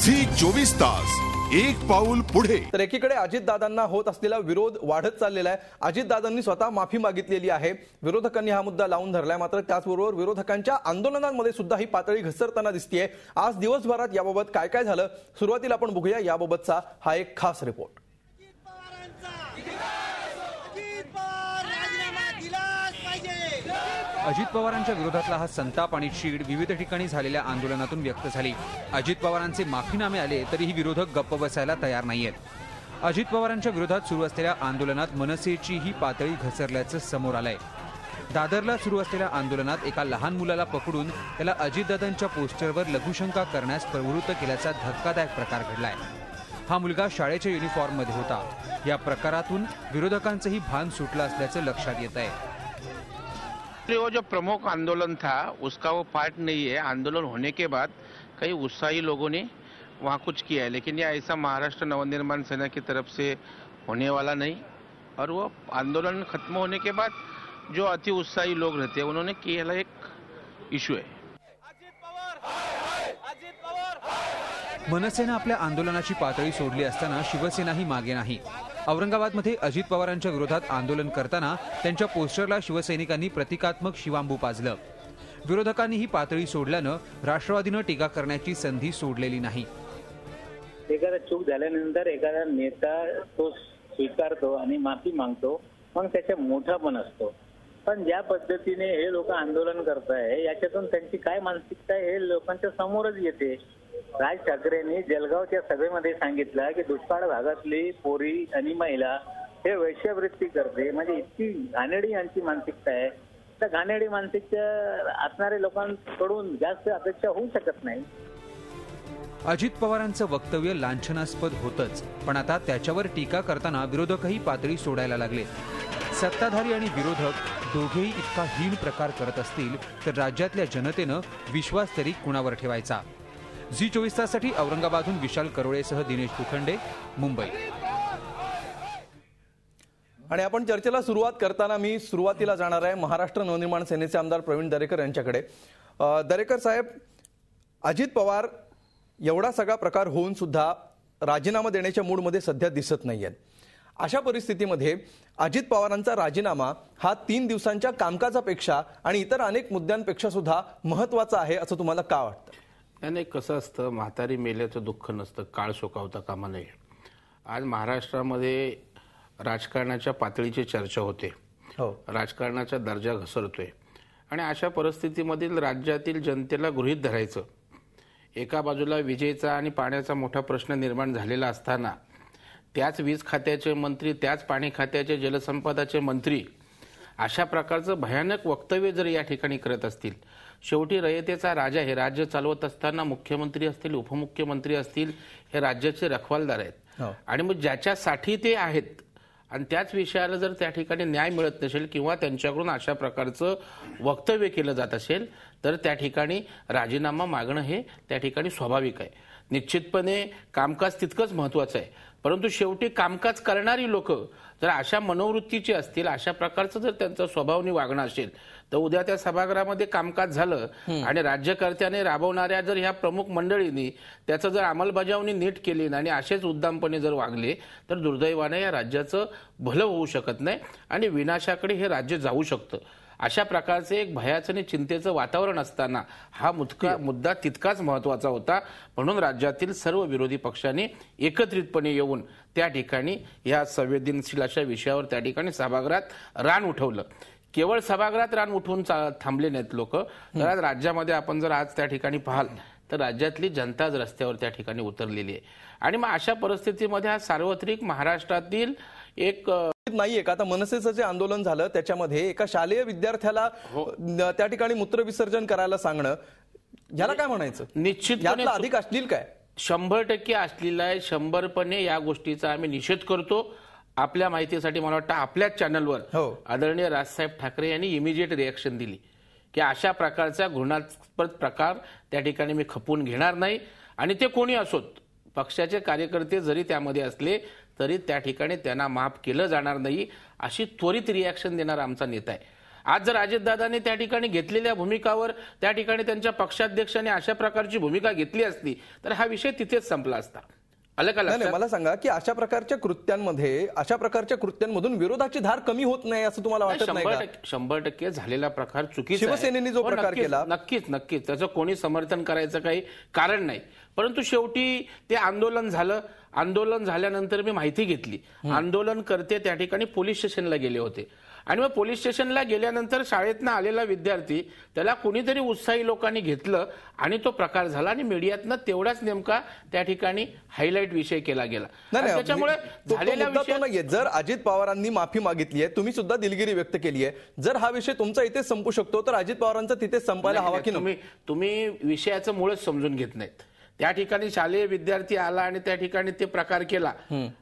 Zee 24 तास एक पाऊल पुढे। तर एकीकडे अजितदादांना होत असलेला विरोध वाढत चाललेला आहे। अजितदादांनी स्वतः माफी मागितलेली आहे। विरोधकांनी हा मुद्दा लावून धरलाय। मात्र त्याचबरोबर विरोधकांच्या आंदोलनांमध्ये सुद्धा ही पातळी घसरताना दिसतेय। आज दिवसभरात याबाबत काय काय झालं सुरुवातीला आपण बघूया याबाबतचा हा एक खास रिपोर्ट। अजित पवारांच्या विरोधातला हा संताप आणि चीड विविध ठिकाणी झालेल्या आंदोलनातून व्यक्त झाली। अजित पवारांचे माफीनामे आले तरीही विरोधक गप्प बसायला तयार नाहीयेत। अजित पवारांच्या विरोधात सुरू असलेल्या आंदोलनात मनसेची ही पातळी घसरल्याचं समोर आलंय। दादरला सुरू असलेल्या आंदोलनात एका लहान मुलाला पकडून त्याला अजितदादांच्या पोस्टरवर लघुशंका करण्यास प्रवृत्त केल्याचा धक्कादायक प्रकार घडलाय। हा मुलगा शाळेच्या युनिफॉर्ममध्ये होता। या प्रकारातून विरोधकांचंही भान सुटलं असल्याचं लक्षात येत आहे। वो जो प्रमुख आंदोलन था उसका वो पार्ट नहीं है। आंदोलन होने के बाद कई उत्साही लोगों ने वहाँ कुछ किया है, लेकिन ये ऐसा महाराष्ट्र नवनिर्माण सेना की तरफ से होने वाला नहीं। और वो आंदोलन खत्म होने के बाद जो अति उत्साही लोग रहते हैं उन्होंने किया एक इशू है। मनसेनं आपल्या आंदोलनाची पातळी सोडली असताना शिवसेनाही मागे नाही। औरंगाबादमध्ये अजित पवारांच्या विरोधात आंदोलन करताना त्यांच्या पोस्टरला शिवसैनिकांनी प्रतिकात्मक शिवांबू पाजलं। विरोधकांनी ही पातळी सोडल्यानं राष्ट्रवादीनं टीका करण्याची संधी सोडलेली नाही। एखादा चूक झाल्यानंतर एखादा नेता तो स्वीकारतो आणि माफी मागतो, मग त्याचा मोठापण असतो। पण ज्या पद्धतीने हे लोक आंदोलन करताय याच्यातून त्यांची काय मानसिकता आहे हे लोकांच्या समोरच येते। राज ठाकरेंनी जळगावच्या सभेमध्ये सांगितलं की दुष्काळ भागातली पोरी आणि महिला हे वैश्यवृत्ती करते, म्हणजे इतकी घाणेरडी यांची मानसिकता आहे। त्या घाणेरडी मानसिकता असणाऱ्या लोकांकडून जास्त अपेक्षा होऊ शकत नाही। अजित पवारांचं वक्तव्य लांछनास्पद होतंच, पण आता त्याच्यावर टीका करताना विरोधकही पातळी सोडायला लागले। सत्ताधारी आणि विरोधक दोघेही इतका हीन प्रकार करत असतील तर राज्यातल्या जनतेनं विश्वास तरी कुणावर ठेवायचा। Zee 24 ताससाठी औरंगाबादहून विशाल करोळेसह दिनेश पुखंडे, मुंबई। आणि आपण चर्चेला सुरुवात करताना मी सुरुवातीला जाणार आहे महाराष्ट्र नवनिर्माण सेनेचे आमदार प्रवीण दरेकर यांच्याकडे। दरेकर साहेब, अजित पवार एवढा सगळा प्रकार होऊन सुद्धा राजीनामा देण्याच्या मूडमध्ये सध्या दिसत नाहीयेत। अशा परिस्थितीमध्ये अजित पवारांचा राजीनामा हा 3 दिवसांच्या कामकाजापेक्षा आणि इतर अनेक मुद्द्यांपेक्षा सुद्धा महत्त्वाचा आहे असं तुम्हाला का वाटतं? नाही, कसं असतं, म्हातारी मेल्याचं दुःख नसतं, काळ शोकावता कामा नये। आज महाराष्ट्रामध्ये राजकारणाच्या पातळीची चर्चा होते, राजकारणाचा दर्जा घसरतोय आणि अशा परिस्थितीमधील राज्यातील जनतेला गृहीत धरायचं। एका बाजूला विजेचा आणि पाण्याचा मोठा प्रश्न निर्माण झालेला असताना त्याच वीज खात्याचे मंत्री, त्याच पाणी खात्याचे, जलसंपदाचे मंत्री अशा प्रकारचं भयानक वक्तव्य जर या ठिकाणी करत असतील, शेवटी रयतेचा राजा हे राज्य चालवत असताना मुख्यमंत्री असतील, उपमुख्यमंत्री असतील, हे राज्याचे रखवालदार आहेत आणि मग ज्याच्यासाठी ते आहेत आणि त्याच विषयाला जर त्या ठिकाणी न्याय मिळत नसेल किंवा त्यांच्याकडून अशा प्रकारचं वक्तव्य केलं जात असेल तर त्या ठिकाणी राजीनामा मागणं हे त्या ठिकाणी स्वाभाविक आहे। निश्चितपणे कामकाज तितकंच महत्त्वाचं आहे, परंतु शेवटी कामकाज करणारी लोक जर अशा मनोवृत्तीची असतील, अशा प्रकारचं जर त्यांचा स्वभावाने वागणं असेल तर उद्या त्या सभागृहामध्ये कामकाज झालं आणि राज्यकर्त्याने राबवणाऱ्या जर ह्या प्रमुख मंडळींनी त्याचं जर अंमलबजावणी नीट केली आणि असेच उद्दामपणे जर वागले तर दुर्दैवाने या राज्याचं भलं होऊ शकत नाही आणि विनाशाकडे हे राज्य जाऊ शकतं। अशा प्रकारचे एक भयाचं आणि चिंतेचं वातावरण असताना हा मुद्दा तितकाच महत्त्वाचा होता, म्हणून राज्यातील सर्व विरोधी पक्षांनी एकत्रितपणे येऊन त्या ठिकाणी या संवेदनशील अशा विषयावर त्या ठिकाणी सभागृहात रान उठवलं। केवळ सभागृहात रान उठवून थांबले नाहीत लोक, तर आज राज्यामध्ये आपण जर आज त्या ठिकाणी पाहाल तर राज्यातली जनताच रस्त्यावर त्या ठिकाणी उतरलेली आहे आणि मग अशा परिस्थितीमध्ये हा सार्वत्रिक महाराष्ट्रातील एक नाहीये का? आता मनसेचं जे आंदोलन झालं त्याच्यामध्ये एका शालेय विद्यार्थ्याला त्या ठिकाणी मूत्रविसर्जन करायला सांगणं, याला काय म्हणायचं? निश्चितपणे अधिक अश्लील काय? 100% अश्लील आहे। 100% या गोष्टीचा आम्ही निषेध करतो। आपल्या माहितीसाठी मला वाटतं आपल्याच चॅनलवर आदरणीय राजसाहेब ठाकरे यांनी इमिजिएट रिएक्शन दिली की अशा प्रकारचा घृणास्पद प्रकार त्या ठिकाणी मी खपवून घेणार नाही आणि ते कोणी असोत, पक्षाचे कार्यकर्ते जरी त्यामध्ये असले तरी त्या ठिकाणी त्यांना माफ केलं जाणार नाही, अशी त्वरित रिएक्शन देणारा आमचा नेता आहे। आज जर अजितदादांनी त्या ठिकाणी घेतलेल्या भूमिकावर त्या ठिकाणी त्यांच्या पक्षाध्यक्षांनी अशा प्रकारची भूमिका घेतली असती तर हा विषय तिथेच संपला असता. नाही, मला सांगा की अशा प्रकारच्या कृत्यांमधून विरोधाची धार कमी होत नाही असं तुम्हाला वाटत नाही का? 100% झालेला प्रकार चुकीचा आहे. शिवसेनेने जो प्रकार केला, नक्कीच त्याचं कोणी समर्थन करायचं काही कारण नाही. परंतु शेवटी ते आंदोलन झालं. आंदोलन झाल्यानंतर मी माहिती घेतली, आंदोलनकर्ते त्या ठिकाणी पोलीस स्टेशनला गेले होते आणि मग पोलीस स्टेशनला गेल्यानंतर शाळेतनं आलेला विद्यार्थी त्याला कुणीतरी उत्साही लोकांनी घेतलं आणि तो प्रकार झाला आणि मीडियातनं तेवढाच नेमका त्या ठिकाणी हायलाईट विषय केला गेला. त्याच्यामुळे झालेल्या विषय जर अजित पवारांनी माफी मागितली आहे, तुम्ही सुद्धा दिलगिरी व्यक्त केली आहे, जर हा विषय तुमचा इथे संपू शकतो तर अजित पवारांचा तिथे संपायला हवा की नाही? तुम्ही विषयाचं मुळच समजून घेत नाहीत. त्या ठिकाणी शालेय विद्यार्थी आला आणि त्या ठिकाणी ते प्रकार केला,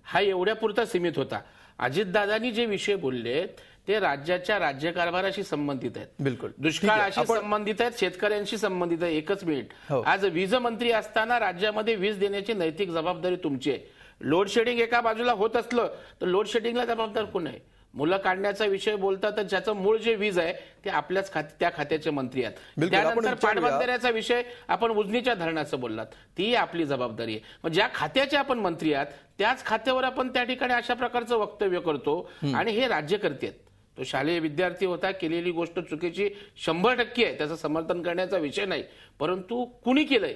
हा एवढ्या पुरता सीमित होता. अजितदादांनी जे विषय बोलले ते राज्याच्या राज्यकारभाराशी संबंधित आहेत, बिलकुल दुष्काळाशी संबंधित आहेत, शेतकऱ्यांशी संबंधित आहे. एकच मिनिट, आज वीज मंत्री असताना राज्यामध्ये वीज देण्याची नैतिक जबाबदारी तुमची आहे. लोड शेडिंग एका बाजूला होत असलं तर लोड शेडिंगला जबाबदार कोण आहे? मुलं काढण्याचा विषय बोलतात तर ज्याचं मूळ जे वीज आहे ते आपल्याच त्या खात्याचे मंत्री आहेत. त्यानंतर पाटबंधाऱ्याचा विषय आपण उजनीच्या धरणाचं बोललात, ती आपली जबाबदारी आहे. मग ज्या खात्याचे आपण मंत्री आहात त्याच खात्यावर आपण त्या ठिकाणी अशा प्रकारचं वक्तव्य करतो आणि हे राज्यकर्ते आहेत. तो शालेय विद्यार्थी होता, केलेली गोष्ट चुकीची 100% आहे, त्याचं समर्थन करण्याचा विषय नाही. परंतु कुणी केलंय?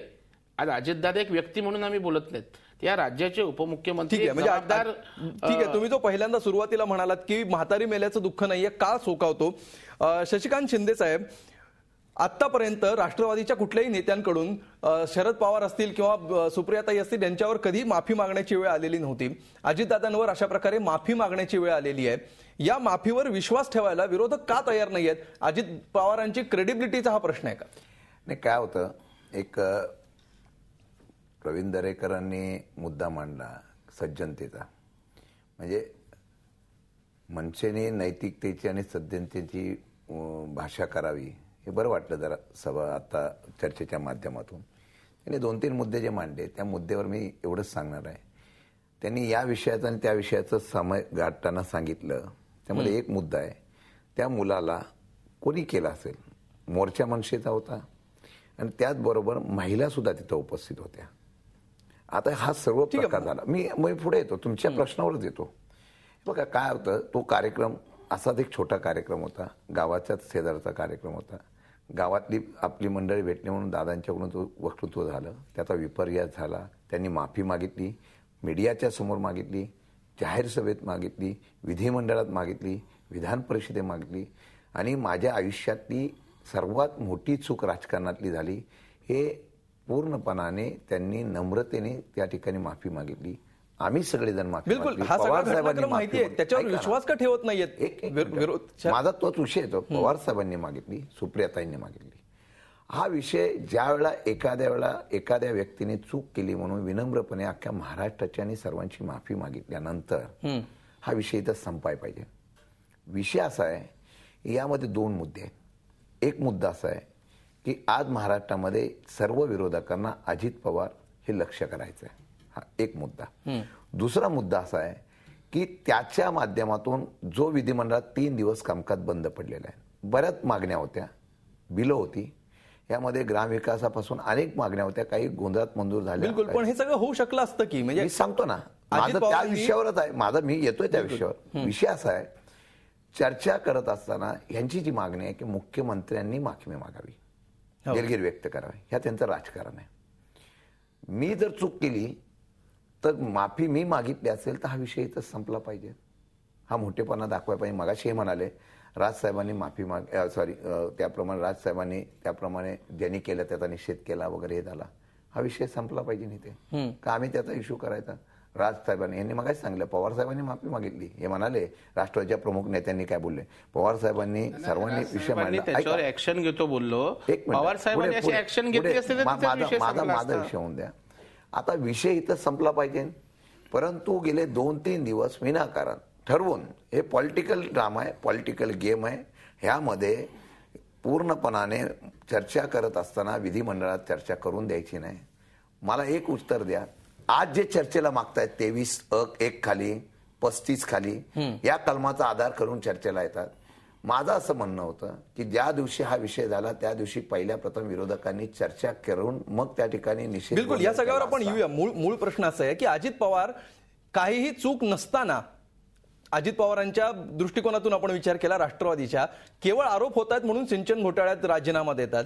आज अजितदादा एक व्यक्ती म्हणून आम्ही बोलत नाहीत, त्या राज्याचे उपमुख्यमंत्री. ठीक आहे, तुम्ही जो पहिल्यांदा सुरुवातीला म्हणालात की म्हातारी मेल्याचं दुःख नाहीये, काळ सोकावतो. शशिकांत शिंदे साहेब, आतापर्यंत राष्ट्रवादीच्या कुठल्याही नेत्यांकडून शरद पवार असतील किंवा सुप्रियाताई असतील यांच्यावर कधी माफी मागण्याची वेळ आलेली नव्हती. अजितदादांवर अशा प्रकारे माफी मागण्याची वेळ आलेली आहे. या माफीवर विश्वास ठेवायला विरोधक का तयार नाही आहेत? अजित पवारांची क्रेडिबिलिटीचा हा प्रश्न आहे का? नाही, काय होतं, एक प्रवीण दरेकरांनी मुद्दा मांडला सज्जनतेचा, म्हणजे मनसेने नैतिकतेची आणि सज्जनतेची भाषा करावी हे बरं वाटलं जरा सभा आता चर्चेच्या माध्यमातून. त्यांनी 2-3 मुद्दे जे मांडले त्या मुद्द्यावर मी एवढंच सांगणार आहे. त्यांनी या विषयाचं आणि त्या विषयाचं समय गाठताना सांगितलं. त्यामध्ये एक मुद्दा आहे, त्या मुलाला कोणी केला असेल, मोर्चा मनसेचा होता आणि त्याचबरोबर महिला सुद्धा तिथं उपस्थित होत्या. आता हा सर्व प्रकार झाला. मी पुढे येतो, तुमच्या प्रश्नावरच येतो. बघा काय होतं, तो कार्यक्रम असाच एक छोटा कार्यक्रम होता, गावाच्याच शेजारचा कार्यक्रम होता. गावातली आपली मंडळी भेटली म्हणून दादांच्याकडून तो वक्तृत्व झालं, त्याचा विपर्यास झाला. त्यांनी माफी मागितली, मीडियाच्या समोर मागितली, जाहीर सभेत मागितली, विधिमंडळात मागितली, विधान परिषदेत मागितली आणि माझ्या आयुष्यातली सर्वात मोठी चूक राजकारणातली झाली. हे पूर्णपणाने त्यांनी नम्रतेने त्या ठिकाणी माफी मागितली. आम्ही सगळेजण माफी बिलकुल, हा सगळा घटनाक्रम माहिती आहे, त्याच्यावर विश्वास का ठेवत नाहीयेत? माझा तोच विषय येतो. पवार साहेबांनी मागितली, सुप्रियाताईंनी मागितली. हा विषय ज्या वेळेला एखाद्या व्यक्तीने चूक केली म्हणून विनम्रपणे अख्ख्या महाराष्ट्राची आणि सर्वांची माफी मागितल्यानंतर हा विषय इथं संपाय पाहिजे. विषय असा आहे, यामध्ये 2 मुद्दे आहेत. एक मुद्दा असा आहे की आज महाराष्ट्रामध्ये सर्व विरोधकांना अजित पवार हे लक्ष करायचं आहे, हा एक मुद्दा. दुसरा मुद्दा असा आहे की त्याच्या माध्यमातून जो विधिमंडळात 3 दिवस कामकाज बंद पडलेलं आहे, बऱ्याच मागण्या होत्या, बिलं होती, यामध्ये ग्रामविकासापासून अनेक मागण्या होत्या, काही गोंधळात मंजूर झाल्या. बिलकुल, पण हे सगळं होऊ शकलं असतं की, म्हणजे मी सांगतो ना, माझं त्या विषयावरच आहे, मी येतोय त्या विषयावर. विषय असा आहे, चर्चा करत असताना यांची जी मागणी आहे की मुख्यमंत्र्यांनी माफी मागावी, दिलगिरी व्यक्त करावी, ह्या त्यांचं राजकारण आहे. मी जर चूक केली तर माफी मी मागितली असेल तर हा विषय इथं संपला पाहिजे, हा मोठेपणा दाखवायला पाहिजे. मगाशी हे म्हणाले राजसाहेबांनी त्याप्रमाणे ज्यांनी केलं त्याचा निषेध केला वगैरे, हे झाला, हा विषय संपला पाहिजे. नाही ते का आम्ही त्याचा इश्यू करायचा? राजसाहेबांनी यांनी मगाशी सांगितलं, पवार साहेबांनी माफी मागितली. हे म्हणाले राष्ट्रवादीच्या प्रमुख नेत्यांनी काय बोलले, पवार साहेबांनी सर्वांनी विषय मांडला, त्याच्यावर ऍक्शन घेतो बोललो. पवार साहेबांनी अशी ऍक्शन घेतली असते तर माझा विषय होऊन द्या. आता विषय इथं संपला पाहिजे. परंतु गेले 2-3 दिवस विनाकारण ठरवून, हे पॉलिटिकल ड्रामा आहे, पॉलिटिकल गेम आहे, ह्यामध्ये पूर्णपणाने चर्चा करत असताना विधिमंडळात चर्चा करून द्यायची नाही. मला एक उत्तर द्या, आज जे चर्चेला मागतायत 23(1) खाली 35 खाली या कलमाचा आधार करून चर्चेला येतात. माझं असं म्हणणं होतं की ज्या दिवशी हा विषय झाला त्या दिवशी पहिल्या प्रथम विरोधकांनी चर्चा करून मग त्या ठिकाणी निषेध. बिलकुल, या सगळ्यावर आपण येऊया. मूळ प्रश्न असा आहे की अजित पवार काहीही चूक नसताना, अजित पवारांच्या दृष्टिकोनातून आपण विचार केला राष्ट्रवादीच्या, केवळ आरोप होत आहेत म्हणून सिंचन घोटाळ्यात राजीनामा देतात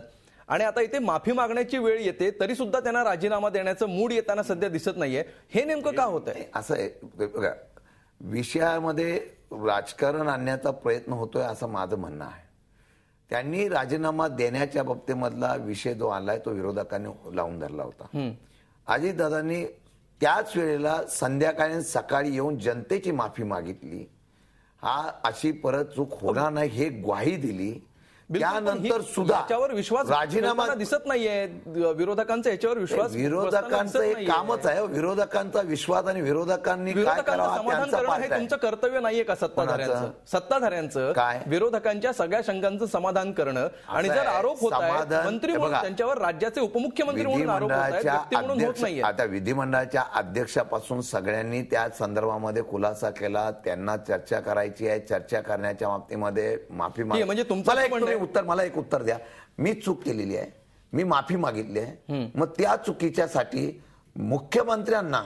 आणि आता इथे माफी मागण्याची वेळ येते तरी सुद्धा त्यांना राजीनामा देण्याचं मूड येताना सध्या दिसत नाहीये. हे नेमकं का होत आहे? असं आहे बघा, विषयामध्ये राजकारण आणण्याचा प्रयत्न होतोय असं माझं म्हणणं आहे. त्यांनी राजीनामा देण्याच्या बाबतीमधला विषय जो आलाय तो विरोधकांनी लावून धरला होता. अजितदादांनी त्याच वेळेला संध्याकाळी सकाळी येऊन जनतेची माफी मागितली. अशी परत चूक होणार नाही हे ग्वाही दिली. त्यानंतर सुद्धा याच्यावर विश्वास राजीनामा दिसत नाहीये विरोधकांचा. याच्यावर विश्वास विरोधकांचं एक कामच आहे. विरोधकांचा विश्वास आणि विरोधकांनी काय करावं समाधान करणं हे तुमचं कर्तव्य नाहीये का सत्ताधाऱ्यांचं? काय विरोधकांच्या सगळ्या शंकांचं समाधान करणं. आणि जर आरोप होत आहेत मंत्री म्हणून त्यांच्यावर, राज्याचे उपमुख्यमंत्री म्हणून आरोप होत आहेत, व्यक्ती म्हणून होत नाहीये. आता विधिमंडळाच्या अध्यक्षापासून सगळ्यांनी त्या संदर्भामध्ये खुलासा केला. त्यांना चर्चा करायची आहे. चर्चा करण्याच्या बाबतीमध्ये माफी म्हणजे तुमचं मला एक उत्तर द्या. मी चूक केलेली आहे, मी माफी मागितली आहे, मग त्या चुकीच्यासाठी मुख्यमंत्र्यांना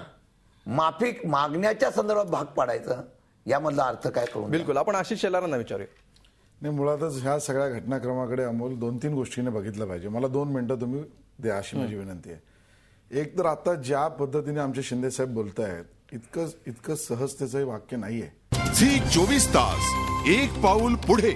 माफी मागण्याच्या संदर्भात भाग पाडायचं यामधला अर्थ काय करून? बिलकुल, आपण आशिष शेलारांना विचारूया. नाही, मुळातच ह्या सगळ्या घटनाक्रमाकडे अमोल 2-3 गोष्टीने बघितलं पाहिजे. मला 2 मिनिटं तुम्ही द्या अशी माझी विनंती आहे. एक तर आता ज्या पद्धतीने आमचे शिंदे साहेब बोलतायत इतकं सहजतेचं हे वाक्य नाहीये. झी 24 तास, एक पाऊल पुढे.